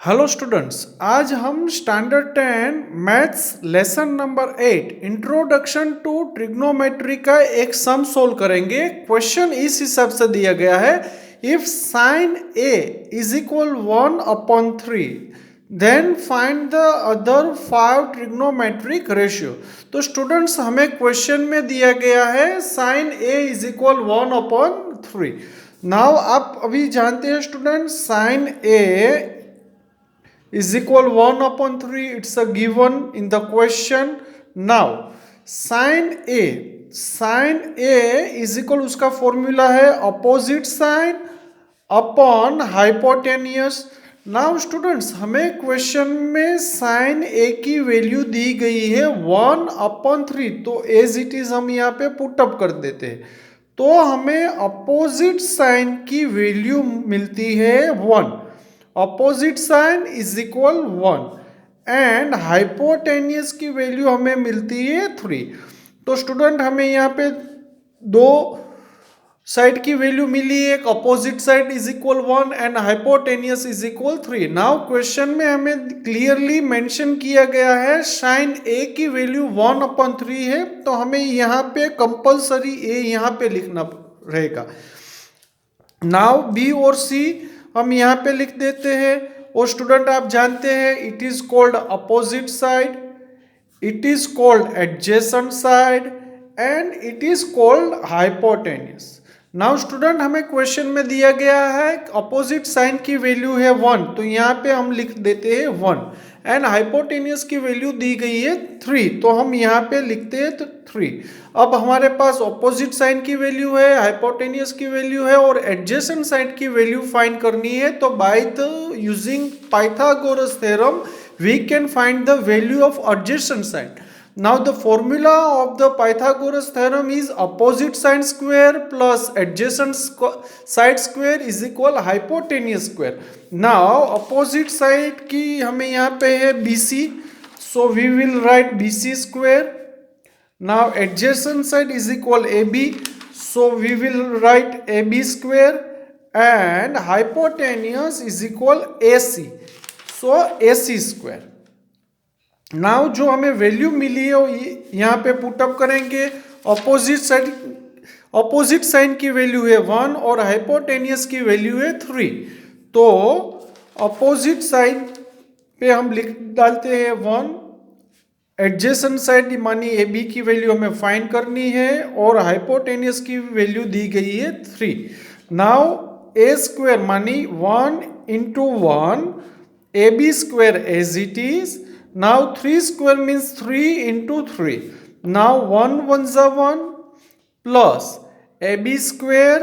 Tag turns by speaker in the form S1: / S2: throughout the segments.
S1: Hello students, आज हम standard 10 maths lesson number 8 introduction to trigonometry का एक सम सोल्व करेंगे। क्वेश्चन इस हिसाब से दिया गया है, if sine A is equal 1/3 then find the other 5 trigonometric ratio. तो स्टूडेंट्स, हमें क्वेश्चन में दिया गया है sine A is equal 1/3। Now आप अभी जानते हैं student, sine A is equal 1/3. It's a given in the question. Now sin a is equal, उसका फॉर्मूला है opposite sine upon hypotenuse. Now students, हमें क्वेश्चन में साइन ए की वैल्यू दी गई है 1/3, तो एज इट इज हम यहाँ पे पुटअप कर देते हैं, तो हमें अपोजिट साइन की वैल्यू मिलती है 1। Opposite side is equal 1 and hypotenuse की वैल्यू हमें मिलती है 3। तो स्टूडेंट, हमें यहाँ पे दो साइड की वैल्यू मिली है, एक opposite side is equal 1 and hypotenuse is equal 3। Now question में हमें क्लियरली मेंशन किया गया है साइन ए की वैल्यू 1/3 है, तो हमें यहाँ पे कंपल्सरी ए यहाँ पे लिखना रहेगा। नाउ बी और सी हम यहाँ पे लिख देते हैं, और स्टूडेंट आप जानते हैं it is called opposite side, it is called adjacent side and it is called hypotenuse. Now student, हमें क्वेश्चन में दिया गया है अपोजिट साइन की वैल्यू है 1, तो यहाँ पे हम लिख देते हैं 1 एंड हाइपोटेनियस की वैल्यू दी गई है 3, तो हम यहाँ पे लिखते हैं 3। अब हमारे पास ऑपोजिट साइन की वैल्यू है, हाइपोटेनियस की वैल्यू है और एडजेसेंट साइड की वैल्यू फाइंड करनी है। तो by the using Pythagoras theorem we can find the value of adjacent side. Now the formula of the Pythagoras theorem is opposite sine square plus adjacent side square is equal hypotenuse square. Now opposite side की हमें यहाँ पे है BC, so we will write BC square. Now adjacent side is equal AB, so we will write AB square and hypotenuse is equal AC, so AC square. Now जो हमें value मिली है वो यहाँ पे पुटअप करेंगे। अपोजिट साइन की value है 1 और हाइपोटेनियस की वैल्यू है 3, तो अपोजिट साइन पे हम लिख डालते हैं 1, एडजेसेंट साइड मानी ए बी की वैल्यू हमें फाइंड करनी है और हाइपोटेनियस की वैल्यू दी गई है 3। नाउ ए स्क्वायर मानी 1 into 1, A B square as it is. Now 3 square means 3 into 3. Now 1 1s are 1 plus AB square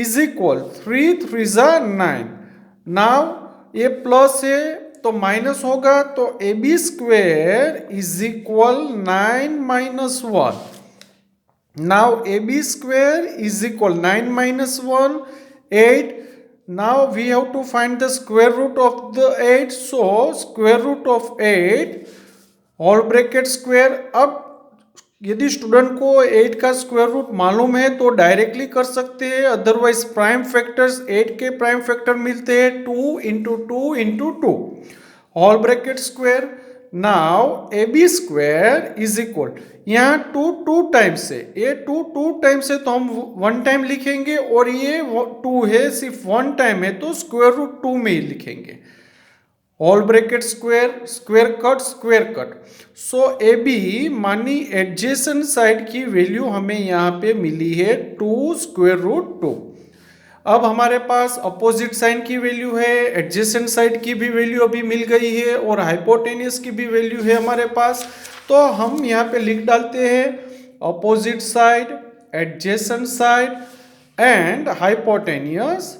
S1: is equal 3 3s are 9. Now ये प्लस है तो माइनस होगा, तो AB square is equal 9 minus 1. Now AB square is equal 9 minus 1 8. Now we have to find the square root of the 8, so square root of 8 whole bracket square. अब यदि student को 8 का square root मालूम है तो directly कर सकते हैं, अदरवाइज प्राइम फैक्टर्स 8 के प्राइम फैक्टर मिलते हैं 2 into 2 into 2 whole bracket square. Now A B square is equal, यहाँ 2 2 टाइम्स है, ये 2 2 टाइम्स है तो हम 1 टाइम लिखेंगे, और ये 2 है सिर्फ 1 टाइम है तो स्क्वायर रूट 2 में ही लिखेंगे। Whole bracket square, square cut. So A B मानी एडजेसेंट साइड की वैल्यू हमें यहाँ पे मिली है 2 स्क्वायर रूट 2। अब हमारे पास अपोजिट साइन की वैल्यू है, एडजेसेंट साइड की भी वैल्यू अभी मिल गई है और हाइपोटेनियस की भी वैल्यू है हमारे पास, तो हम यहाँ पे लिख डालते हैं opposite side, adjacent side and hypotenuse.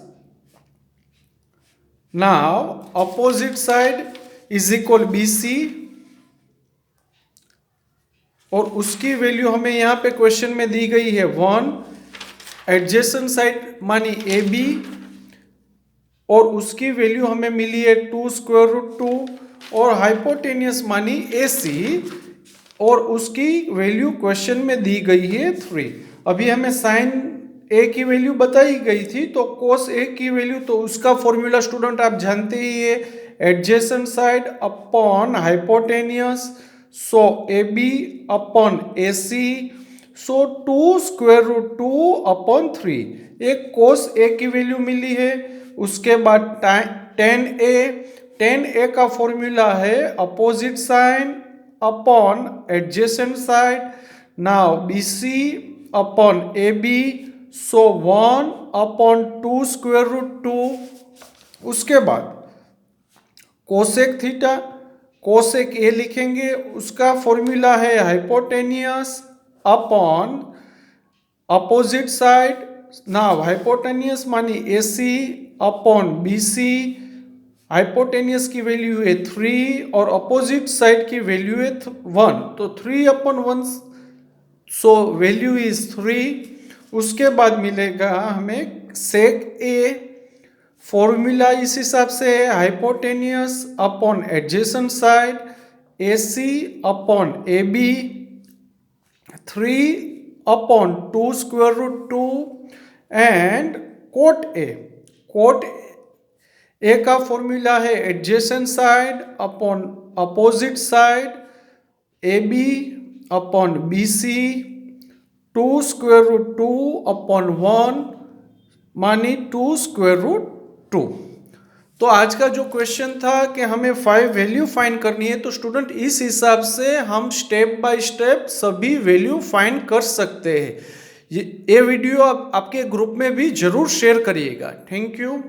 S1: Now opposite side is equal BC और उसकी वैल्यू हमें यहाँ पे क्वेश्चन में दी गई है 1, एडजेसेंट साइड मानी AB और उसकी वैल्यू हमें मिली है 2 स्क्वायर रूट 2 और हाइपोटेनियस मानी AC और उसकी वैल्यू क्वेश्चन में दी गई है 3। अभी हमें साइन ए की वैल्यू बताई गई थी, तो कोस ए की वैल्यू, तो उसका फॉर्मूला स्टूडेंट आप जानते ही है adjacent side upon hypotenuse. So AB upon AC. So 2 square root 2 upon 3. एक cos A की वैल्यू मिली है। उसके बाद tan A का फॉर्मूला है opposite sine upon adjacent side. Now BC upon AB, सो 1 अपॉन 2 स्क्वायर रूट 2। उसके बाद कोसेक थीटा, कोसेक ए लिखेंगे, उसका फॉर्मूला है hypotenuse upon opposite side. Now hypotenuse मानी AC अपॉन BC। हाइपोटेनियस की वैल्यू है 3 और अपोजिट साइड की वैल्यू है 1, तो 3 अपॉन 1, सो वैल्यू इज 3। उसके बाद मिलेगा हमें सेक ए, फॉर्मूला इस हिसाब से है hypotenuse upon adjacent side AC upon AB, 3 upon 2 square root 2 and cot A. Cot A का फॉर्मूला है adjacent side upon opposite side AB upon BC, 2 square root 2 upon 1 मानी 2 स्क्वायर रूट 2। तो आज का जो क्वेश्चन था कि हमें 5 वैल्यू फाइंड करनी है, तो स्टूडेंट इस हिसाब से हम स्टेप बाय स्टेप सभी वैल्यू फाइंड कर सकते हैं। ये वीडियो आपके ग्रुप में भी जरूर शेयर करिएगा। Thank you.